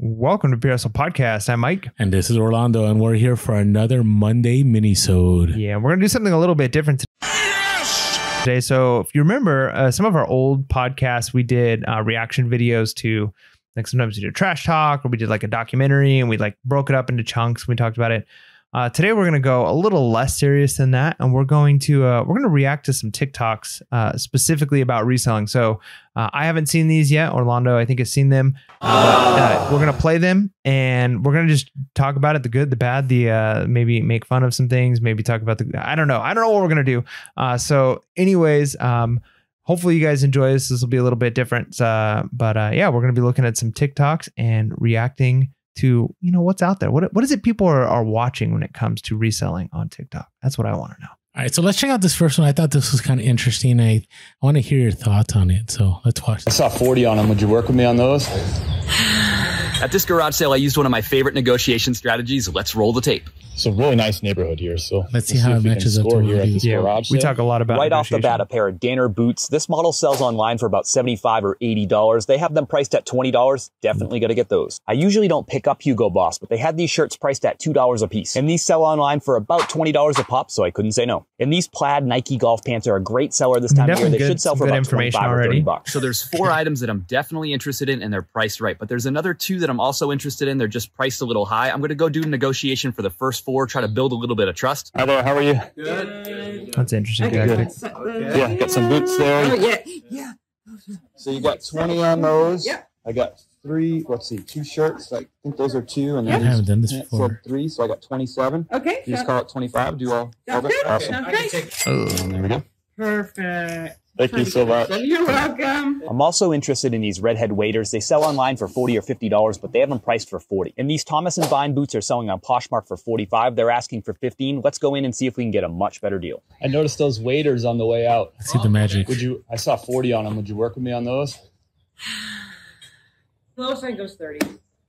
Welcome to PHP Podcast. I'm Mike. And this is Orlando, and we're here for another Monday mini-sode. Yeah, we're going to do something a little bit different today. So if you remember, some of our old podcasts, we did reaction videos to, like sometimes we did trash talk, or we did like a documentary, and we like broke it up into chunks. We talked about it. Today we're going to go a little less serious than that, and we're going to react to some TikToks specifically about reselling. So I haven't seen these yet. Orlando, I think, has seen them. We're going to play them, and we're going to just talk about it, the good, the bad, the maybe make fun of some things, maybe talk about the I don't know what we're going to do. So anyways, hopefully you guys enjoy this. This will be a little bit different. But yeah, we're going to be looking at some TikToks and reacting to, what's out there. What is it people are watching when it comes to reselling on TikTok? That's what I want to know. All right, so let's check out this first one. I thought this was kind of interesting. I want to hear your thoughts on it. So let's watch this. I saw 40 on them. Would you work with me on those? At this garage sale, I used one of my favorite negotiation strategies. Let's roll the tape. It's a really nice neighborhood here. So let's see how it matches up to here at this garage sale. We talk a lot about right off the bat, a pair of Danner boots. This model sells online for about $75 or $80. They have them priced at $20. Definitely got to get those. I usually don't pick up Hugo Boss, but they had these shirts priced at $2 a piece. And these sell online for about $20 a pop, so I couldn't say no. And these plaid Nike golf pants are a great seller this time of year. They should sell for about $25 or $30. So there's 4 items that I'm definitely interested in, and they're priced right. But there's another 2 that I'm also interested in. They're just priced a little high. I'm going to go do a negotiation for the first 4, try to build a little bit of trust. Hi there, how are you? Good. That's interesting. Okay. Yeah, got some boots there. Oh, yeah. So you got 20 on those. Yeah. I got 2 shirts. I think those are 2. And I then haven't done this before. 3, so I got 27. Okay. You just call it 25. Do all of it? Awesome. Okay. And there we go. Perfect. Thank you so much. You're welcome. I'm also interested in these redhead waders. They sell online for $40 or $50, but they have them priced for $40. And these Thomas & Vine boots are selling on Poshmark for $45. They're asking for $15. Let's go in and see if we can get a much better deal. I noticed those waders on the way out. Let's see the magic. I saw 40 on them. Would you work with me on those? Lowest side goes 30.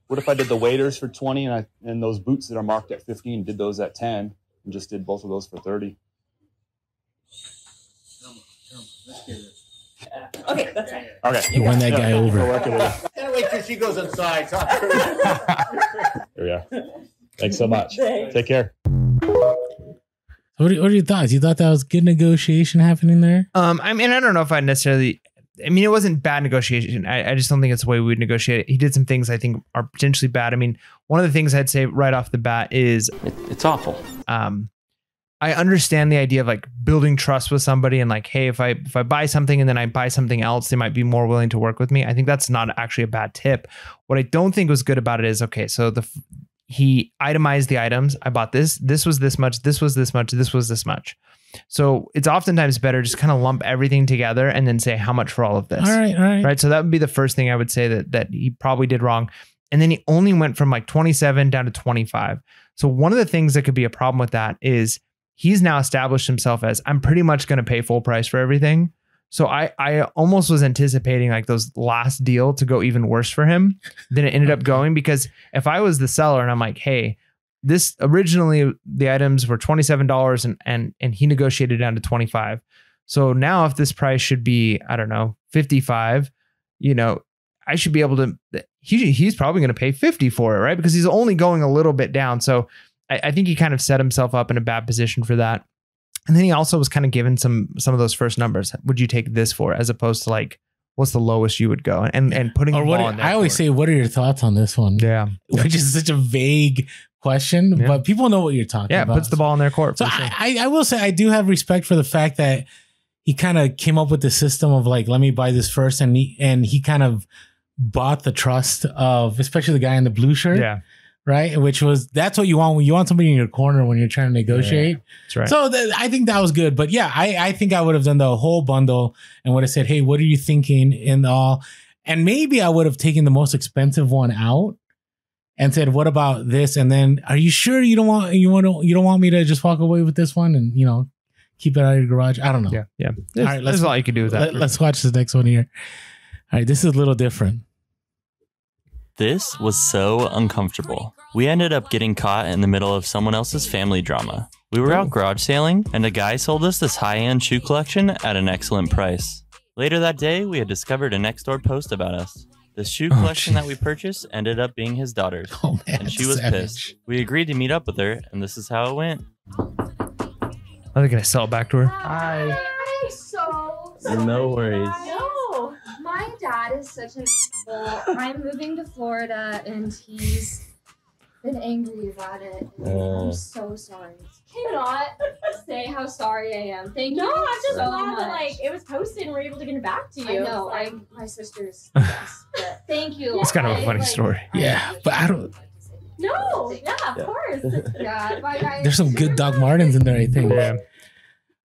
What if I did the waders for 20 and those boots that are marked at 15, did those at 10 and just did both of those for 30? Okay, that's fine. Okay. You won that guy over. Can't wait till she goes inside. Here we are. Thanks so much. Take care. What are your thoughts? You thought that was good negotiation happening there? I mean, I don't know if I necessarily. I mean, it wasn't bad negotiation. I just don't think it's the way we would negotiate it. He did some things I think are potentially bad. I mean, one of the things I'd say right off the bat is It's awful. I understand the idea of like building trust with somebody and like, hey, if I buy something and then I buy something else, they might be more willing to work with me. I think that's not actually a bad tip. What I don't think was good about it is, okay, so he itemized the items. I bought this. This was this much. This was this much. This was this much. So it's oftentimes better just kind of lump everything together and then say how much for all of this. All right. Right. So that would be the first thing I would say that he probably did wrong. And then he only went from like 27 down to 25. So one of the things that could be a problem with that is he's now established himself as, I'm pretty much going to pay full price for everything. So I almost was anticipating like those last deal to go even worse for him than it ended up going, because if I was the seller and I'm like, hey, this originally the items were $27 and he negotiated down to 25. So now if this price should be, I don't know, 55, I should be able to, he's probably going to pay 50 for it, right? Because he's only going a little bit down. So I think he kind of set himself up in a bad position for that. And then he also was kind of given some of those first numbers. Would you take this for, as opposed to like, what's the lowest you would go, and putting or the what ball in there. I always say, what are your thoughts on this one? Yeah. Which is such a vague question, but people know what you're talking about. Yeah, puts the ball in their court. So I will say I do have respect for the fact that he kind of came up with the system of like, let me buy this first, and he kind of bought the trust of, especially the guy in the blue shirt. Yeah. Right. That's what you want. You want somebody in your corner when you're trying to negotiate. Yeah, that's right. So I think that was good. But yeah, I think I would have done the whole bundle and would have said, hey, what are you thinking in all? And maybe I would have taken the most expensive one out and said, what about this? And then, are you sure you don't want me to just walk away with this one and, keep it out of your garage? I don't know. Yeah. All right. That's all you can do with that. Let's watch the next one here. All right. This is a little different. This was so uncomfortable. We ended up getting caught in the middle of someone else's family drama. We were out garage sailing, and a guy sold us this high-end shoe collection at an excellent price. Later that day, we had discovered a Nextdoor post about us. The shoe collection that we purchased ended up being his daughter's, Oh man, and she was pissed. We agreed to meet up with her, and this is how it went. Are they gonna sell it back to her? Hi. I'm so No worries. No, my dad is such an asshole. I'm moving to Florida and he's been angry about it. I'm so sorry. Cannot say how sorry I am. Thank you. No, I'm just so glad much. that like it was posted and we're able to get it back to you. I know. Like, My sister's. But thank you. It's kind of a funny story. Yeah, but I don't. no, yeah, of course. Yeah, bye guys. There's some good Doc Martens in there, I think. Yeah.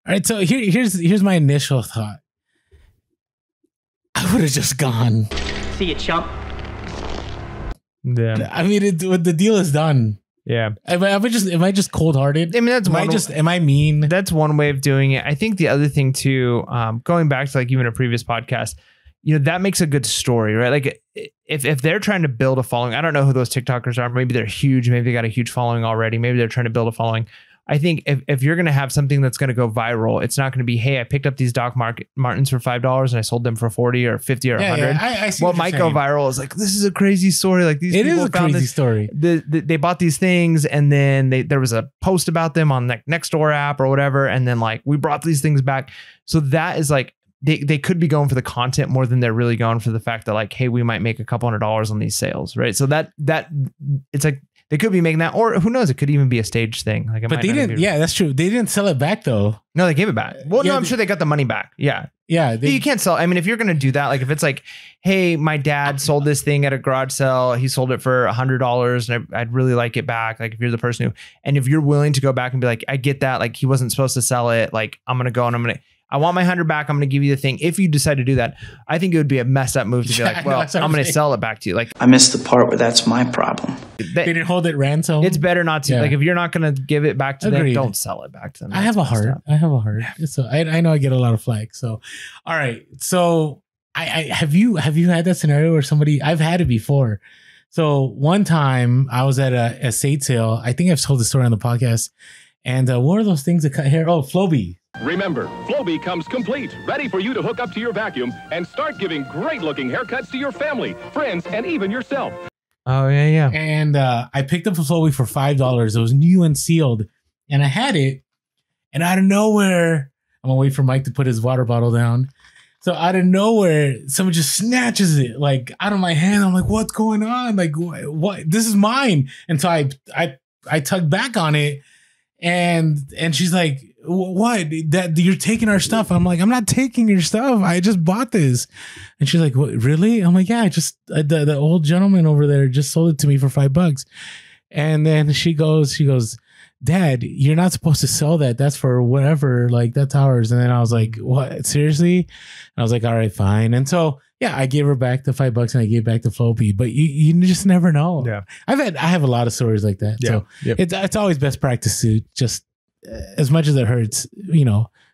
All right, so here's my initial thought. I would have just gone. See you, chump. Yeah. I mean, the deal is done. Yeah. Am I just cold hearted? I mean, that's am I mean? That's one way of doing it. I think the other thing too, going back to like even a previous podcast, that makes a good story, right? Like if they're trying to build a following, I don't know who those TikTokers are. Maybe they're huge. Maybe they got a huge following already. Maybe they're trying to build a following. I think if you're going to have something that's going to go viral, it's not going to be, hey, I picked up these Doc Martens for $5 and I sold them for 40 or 50 or 100. Yeah, I see what might go viral is like, this is a crazy story. Like these people a found crazy this, story. they bought these things and then there was a post about them on the Nextdoor app or whatever. And then like we brought these things back. So that is like, they could be going for the content more than they're really going for the fact that like, hey, we might make a couple $100s on these sales, right? So that it's like, they could be making that, or who knows? It could even be a staged thing. Like, but they didn't. Yeah, that's true. They didn't sell it back though. No, they gave it back. Well, Yeah, no, I'm sure they got the money back. Yeah, yeah. You can't sell. I mean, if you're gonna do that, like if it's like, hey, my dad sold this thing at a garage sale. He sold it for $100, and I'd really like it back. Like if you're the person who, and if you're willing to go back and be like, I get that. Like he wasn't supposed to sell it. Like I'm gonna go and I want my 100 back. I'm going to give you the thing. If you decide to do that, I think it would be a messed up move to be like, well, I'm going to sell it back to you. Like I missed the part where that's my problem. They didn't hold it ransom. It's better not to. Yeah. Like if you're not going to give it back to them, Agreed. don't sell it back to them. I have a heart. I have a heart. So I know I get a lot of flack. So, all right. So I have you had that scenario where somebody, I've had it before. So one time I was at a estate sale. I think I've told the story on the podcast. And what are those things that cut hair? Oh, Flowbee. Remember, Flowbee comes complete, ready for you to hook up to your vacuum and start giving great-looking haircuts to your family, friends, and even yourself. Oh, yeah. And I picked up a Flowbee for $5. It was new and sealed. And I had it. And out of nowhere, I'm going to wait for Mike to put his water bottle down. So out of nowhere, someone just snatches it like out of my hand. I'm like, what's going on? Like, what? This is mine. And so I tugged back on it. And she's like, what? That you're taking our stuff? I'm like, I'm not taking your stuff. I just bought this. And she's like, what, really? I'm like, yeah, I just the old gentleman over there just sold it to me for $5. And then she goes, Dad, you're not supposed to sell that. That's for whatever. Like that's ours. And then I was like, what? Seriously? And I was like, all right, fine. And so yeah, I gave her back the $5 and I gave back the Flowbee. But you just never know. Yeah, I have a lot of stories like that. Yeah. So it's always best practice to just as much as it hurts,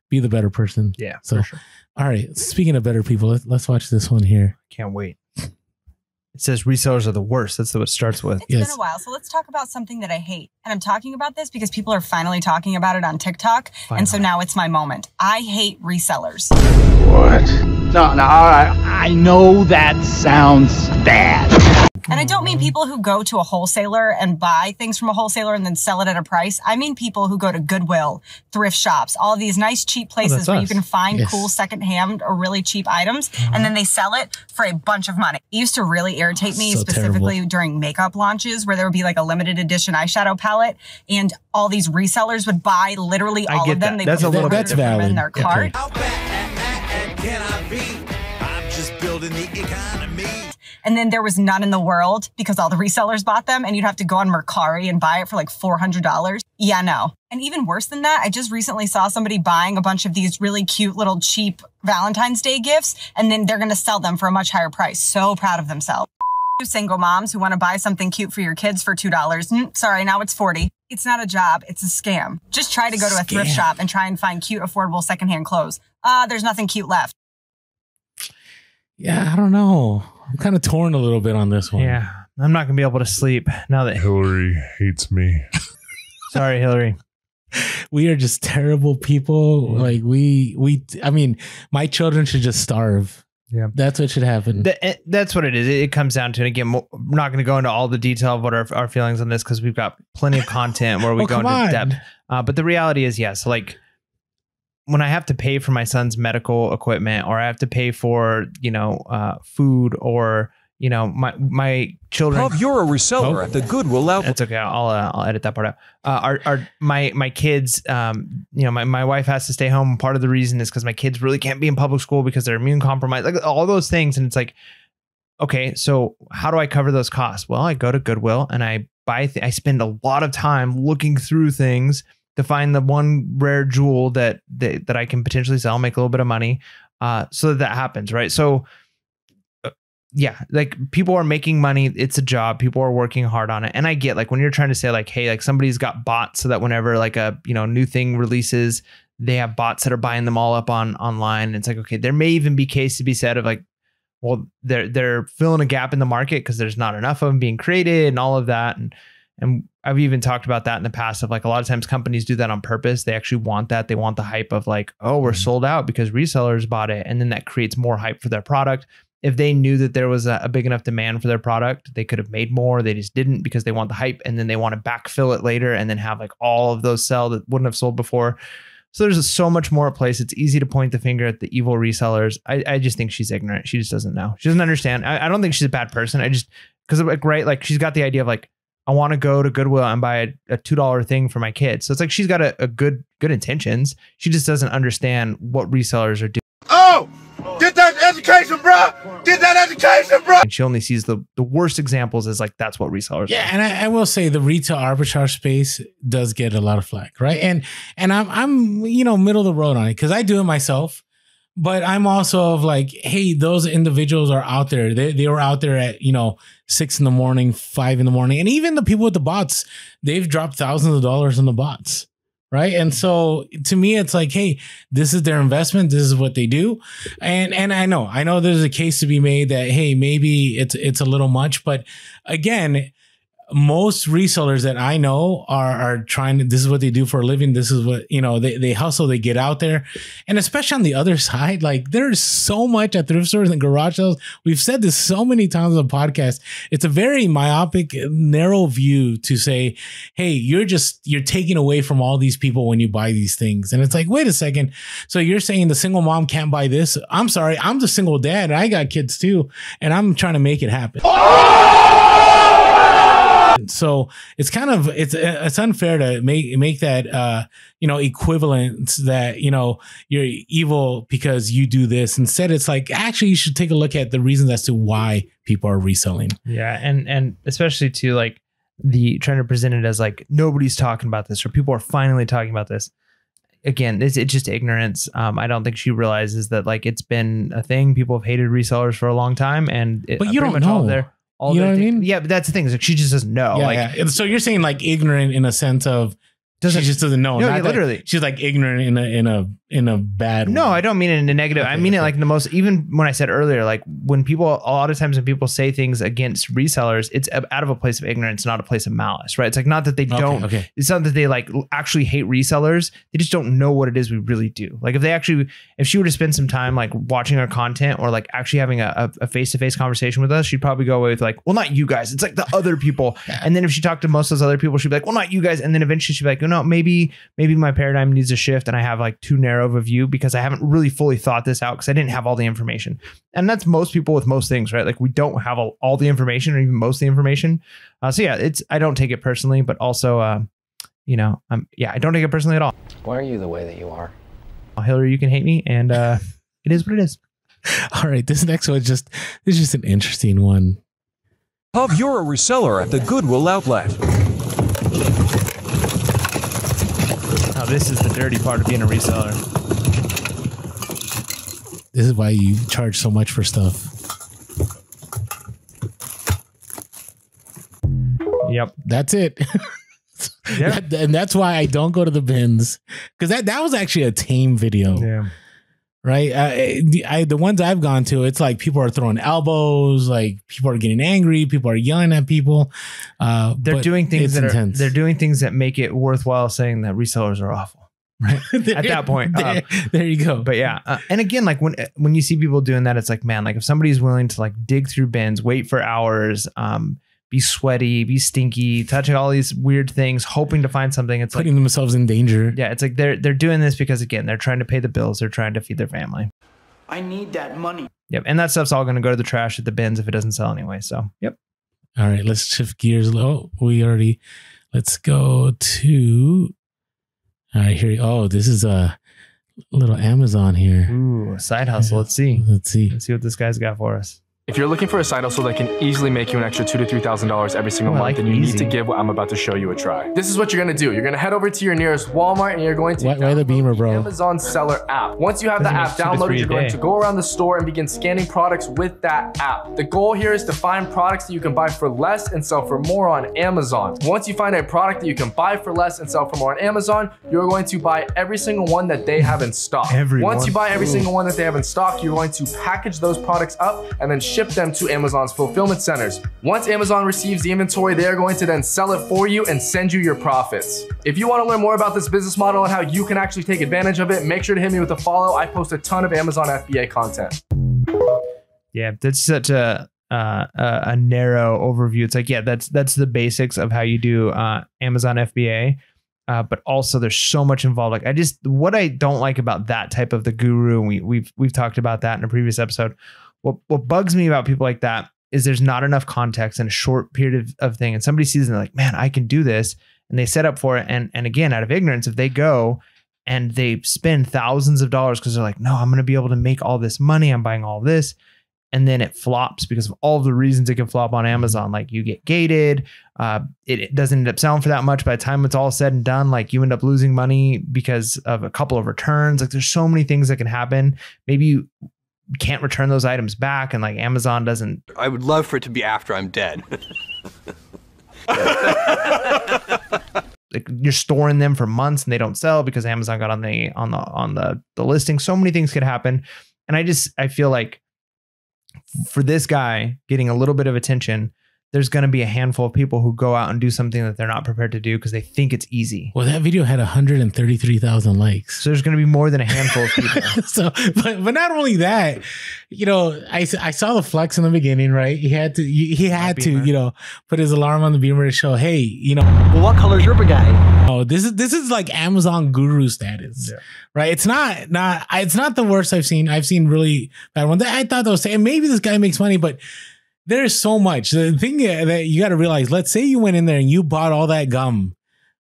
be the better person. Yeah, so for sure. All right. Speaking of better people, let's watch this one here. Can't wait. It says resellers are the worst. That's what it starts with. It's been a while, so let's talk about something that I hate. And I'm talking about this because people are finally talking about it on TikTok. And so now it's my moment. I hate resellers. What? No, all right. I know that sounds bad. And I don't mean people who go to a wholesaler and buy things from a wholesaler and then sell it at a price. I mean people who go to Goodwill, thrift shops, all of these nice cheap places where you can find cool secondhand or really cheap items, and then they sell it for a bunch of money. It used to really irritate me, specifically during makeup launches, where there would be like a limited edition eyeshadow palette, and all these resellers would buy literally all of them. They that's put that's valid in their cart. How bad can I be? I'm just building the economy. And then there was none in the world because all the resellers bought them, and you'd have to go on Mercari and buy it for like $400. Yeah, no. And even worse than that, I just recently saw somebody buying a bunch of these really cute little cheap Valentine's Day gifts, and then they're going to sell them for a much higher price. So proud of themselves. Single moms who want to buy something cute for your kids for $2. Sorry, now it's $40. It's not a job. It's a scam. Just try to go to a thrift shop and try and find cute, affordable secondhand clothes. There's nothing cute left. Yeah, I don't know. I'm kind of torn a little bit on this one. Yeah, I'm not going to be able to sleep now that Hillary hates me. Sorry, Hillary. We are just terrible people. Like I mean, my children should just starve. Yeah, that's what should happen. That's what it is. It comes down to, and again, we're not going to go into all the detail of what our feelings on this because we've got plenty of content where we go into depth. But the reality is, yes, like when I have to pay for my son's medical equipment, or I have to pay for, food, or, my children. Pub, you're a reseller at the Goodwill outlet. That's okay. I'll edit that part out. My kids, my wife has to stay home. Part of the reason is because my kids really can't be in public school because they're immune compromised, like all those things. And it's like, okay, so how do I cover those costs? Well, I go to Goodwill and I buy, I spend a lot of time looking through things to find the one rare jewel that I can potentially sell, make a little bit of money, so that happens, right? So, yeah, like people are making money. It's a job. People are working hard on it, and I get like when you're trying to say like, hey, like somebody's got bots so that whenever like a new thing releases, they have bots that are buying them all up online. It's like, okay, there may even be case to be said of like, well, they're filling a gap in the market because there's not enough of them being created and all of that, and I've even talked about that in the past of like a lot of times companies do that on purpose. They actually want that. They want the hype of like, oh, we're sold out because resellers bought it. And then that creates more hype for their product. If they knew that there was a big enough demand for their product, they could have made more. They just didn't because they want the hype. And then they want to backfill it later and then have like all of those sell that wouldn't have sold before. So there's so much more at place. It's easy to point the finger at the evil resellers. I just think she's ignorant. She just doesn't know. She doesn't understand. I don't think she's a bad person. Because like, right, like she's got the idea of like, I want to go to Goodwill and buy a $2 thing for my kids. So it's like she's got a good intentions. She just doesn't understand what resellers are doing. Oh, get that education, bro. Get that education, bro. And she only sees the worst examples as like, that's what resellers are. And I will say the retail arbitrage space does get a lot of flack, right? And I'm middle of the road on it because I do it myself. But I'm also of like, hey, those individuals are out there. They were out there at 6 a.m, 5 a.m, and even the people with the bots, they've dropped thousands of dollars on the bots, right? And so to me, it's like, hey, this is their investment. This is what they do, and I know there's a case to be made that hey, maybe it's a little much, but again, most resellers that I know are trying to, this is what they do for a living. This is what, they hustle, they get out there. And especially on the other side, like there's so much at thrift stores and garage sales. We've said this so many times on the podcast. It's a very myopic, narrow view to say, hey, you're taking away from all these people when you buy these things. And it's like, wait a second. So you're saying the single mom can't buy this? I'm sorry. I'm the single dad and I got kids too. And I'm trying to make it happen. So it's kind of it's unfair to make that equivalent that you're evil because you do this. Instead, it's like actually you should take a look at the reasons as to why people are reselling. Yeah, and especially to like the trying to present it as like nobody's talking about this or people are finally talking about this. Again, it's just ignorance. I don't think she realizes that like it's been a thing. People have hated resellers for a long time, and but you don't know. You know what I mean? Yeah, but that's the thing. Is like she just doesn't know. Yeah, yeah. So you're saying like ignorant in a sense of she just doesn't know. No, literally, she's like ignorant in a bad way. No, I don't mean it in a negative. I mean it like the most. Even when I said earlier, like when people, a lot of times when people say things against resellers, it's out of a place of ignorance, not a place of malice, right? It's like not that they don't. Okay. It's not that they like actually hate resellers. They just don't know what it is we really do. Like if she were to spend some time like watching our content or like actually having a face-to-face conversation with us, she'd probably go away with like, well, not you guys. It's like the other people. And then if she talked to most of those other people, she'd be like, well, not you guys. And then eventually she'd be like, oh, no, maybe my paradigm needs a shift and I have like too narrow of a view because I haven't really fully thought this out because I didn't have all the information. And that's most people with most things, right? Like we don't have all the information or even most of the information. So yeah, I don't take it personally, but also, I don't take it personally at all. Why are you the way that you are? Hillary, you can hate me, and it is what it is. All right, this next one is just an interesting one. Pub, you're a reseller at the Goodwill outlet. Oh, this is the dirty part of being a reseller. This is why you charge so much for stuff. Yep. That's it. Yeah. And that's why I don't go to the bins. Because that was actually a tame video. Yeah. Right? The ones I've gone to, it's like people are throwing elbows, like people are getting angry, people are yelling at people. They're doing things that make it worthwhile saying that resellers are awful. Right. At that point. There you go. But yeah. And again, like when you see people doing that, it's like, man, like if somebody's willing to like dig through bins, wait for hours, be sweaty, be stinky, touching all these weird things, hoping to find something. It's putting like, themselves in danger. Yeah. It's like they're doing this because again, they're trying to pay the bills. They're trying to feed their family. I need that money. Yep. And that stuff's all going to go to the trash at the bins if it doesn't sell anyway. So, yep. All right, let's shift gears. Oh, let's go to, all right, here. Oh, this is a little Amazon here. Ooh, a side hustle. Let's see what this guy's got for us. If you're looking for a side hustle that can easily make you an extra $2,000 to $3,000 every single month, then you need to give what I'm about to show you a try. This is what you're gonna do. You're gonna head over to your nearest Walmart and you're going to why the Beamer, bro? Amazon Seller app. Once you have the app downloaded, you're going to go around the store and begin scanning products with that app. The goal here is to find products that you can buy for less and sell for more on Amazon. Once you find a product that you can buy for less and sell for more on Amazon, you're going to buy every single one that they have in stock. Once you buy every single one that they have in stock, you're going to package those products up and then ship them to Amazon's fulfillment centers. Once Amazon receives the inventory, they are going to then sell it for you and send you your profits. If you want to learn more about this business model and how you can actually take advantage of it, make sure to hit me with a follow. I post a ton of Amazon FBA content. Yeah, that's such a narrow overview. It's like, yeah, that's the basics of how you do Amazon FBA. But also there's so much involved. Like what I don't like about that type of the guru, and we've talked about that in a previous episode. What bugs me about people like that is there's not enough context in a short period of thing. And somebody sees it and they're like, man, I can do this. And they set up for it. And again, out of ignorance, if they go and they spend thousands of dollars because they're like, no, I'm going to be able to make all this money. I'm buying all this. And then it flops because of all the reasons it can flop on Amazon. Like you get gated. It doesn't end up selling for that much. By the time it's all said and done, like you end up losing money because of a couple of returns. Like there's so many things that can happen. Maybe you can't return those items back, and like Amazon doesn't. I would love for it to be after I'm dead. Like you're storing them for months and they don't sell because Amazon got on the listing. So many things could happen, and I feel like for this guy getting a little bit of attention, there's going to be a handful of people who go out and do something that they're not prepared to do because they think it's easy. Well, that video had 133,000 likes. So there's going to be more than a handful of people. But not only that, I saw the flex in the beginning, right? He had to, put his alarm on the Beamer to show, hey, well, what color's your guy? Oh, this is like Amazon guru status, right? It's not the worst I've seen. I've seen really bad ones. I thought those, and maybe this guy makes money, but there's so much. The thing that you got to realize, let's say you went in there and you bought all that gum.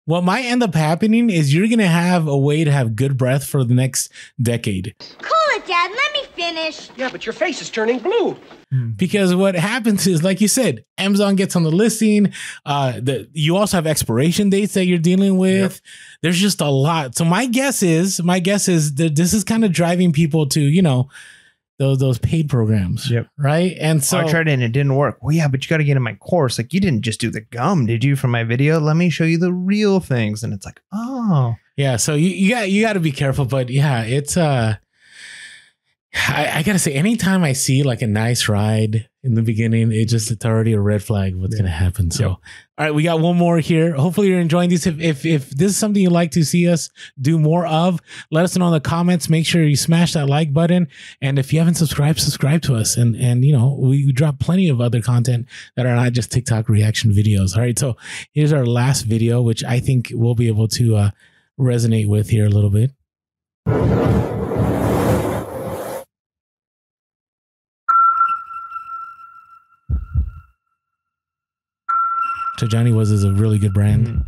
What might end up happening is you're going to have a way to have good breath for the next decade. Cool it, Dad. Let me finish. Yeah, but your face is turning blue. Because what happens is, like you said, Amazon gets on the listing. You also have expiration dates that you're dealing with. Yep. There's just a lot. So my guess is that this is kind of driving people to, those paid programs. Yep. Right. And so I tried it and it didn't work. Well, yeah, but you got to get in my course. Like you didn't just do the gum, did you, from my video? Let me show you the real things. And it's like, oh yeah. So you got to be careful, but yeah, it's, I gotta say, anytime I see like a nice ride in the beginning, it's already a red flag of what's gonna happen. So, all right, we got one more here. Hopefully you're enjoying this. If this is something you'd like to see us do more of, let us know in the comments. Make sure you smash that like button. And if you haven't subscribed to us. And we drop plenty of other content that are not just TikTok reaction videos. All right, so here's our last video, which I think we'll be able to resonate with here a little bit. So Johnny Was is a really good brand. Mm-hmm.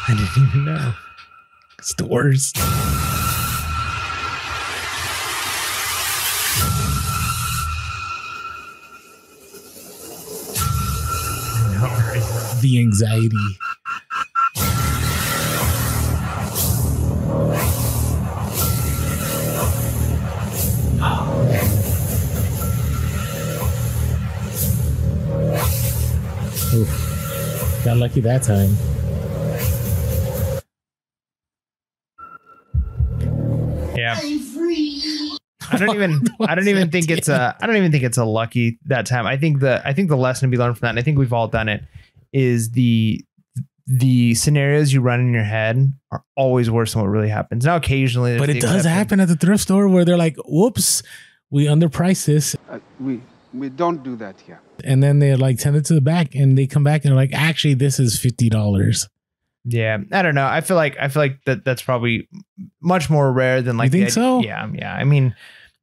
I didn't even know. It's the worst. The anxiety. Oof. Got lucky that time. Yeah. I don't even think it's a lucky that time. I think the lesson to be learned from that, and I think we've all done it, is the scenarios you run in your head are always worse than what really happens. Now, occasionally, but it does happen at the thrift store where they're like, "Whoops, we underpriced this." We don't do that here. And then they like send it to the back, and they come back and they're like, "Actually, this is $50." Yeah, I don't know. I feel like that's probably much more rare than like. You think so? Yeah. I mean,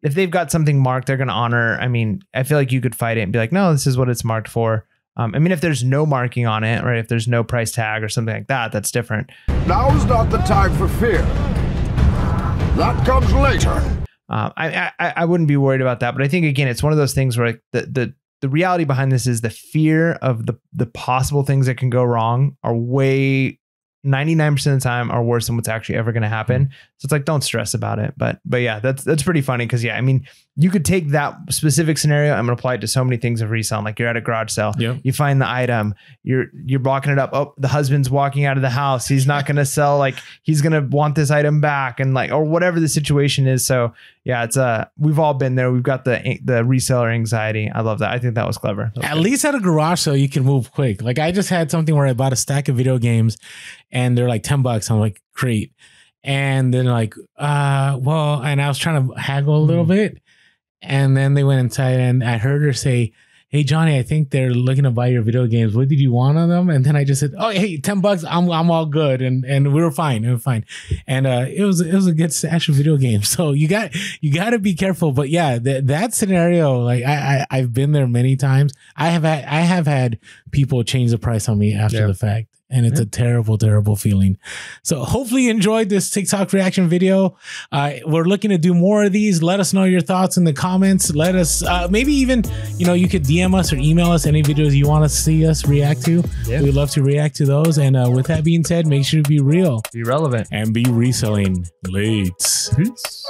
if they've got something marked, they're going to honor. I mean, I feel like you could fight it and be like, "No, this is what it's marked for." I mean, if there's no marking on it, right? If there's no price tag or something like that, that's different. Now is not the time for fear. That comes later. I wouldn't be worried about that, but I think again, it's one of those things where like the reality behind this is the fear of the possible things that can go wrong are way 99% of the time are worse than what's actually ever going to happen. So it's like, don't stress about it. But yeah, that's pretty funny. Cause yeah, I mean, you could take that specific scenario and apply it to so many things of reselling. Like you're at a garage sale, you find the item, you're blocking it up. Oh, the husband's walking out of the house. He's not going to sell, like he's going to want this item back, and like, or whatever the situation is. So yeah, it's we've all been there. We've got the reseller anxiety. I love that. I think that was clever. At least at a garage sale, you can move quick. Like I just had something where I bought a stack of video games and they're like $10. I'm like, great. And then like, well, and I was trying to haggle a little bit. And then they went inside and I heard her say, "Hey, Johnny, I think they're looking to buy your video games. What did you want on them?" And then I just said, "Oh, hey, $10. I'm all good." And we were fine. It was fine. And it was a good stash of video games. So you got to be careful. But yeah, that scenario, like I've been there many times. I have had people change the price on me after the fact. And it's a terrible, terrible feeling. So hopefully you enjoyed this TikTok reaction video. We're looking to do more of these. Let us know your thoughts in the comments. Let us, maybe even, you could DM us or email us any videos you want to see us react to. Yeah. We'd love to react to those. And with that being said, make sure to be real. Be relevant. And be reselling late. Peace.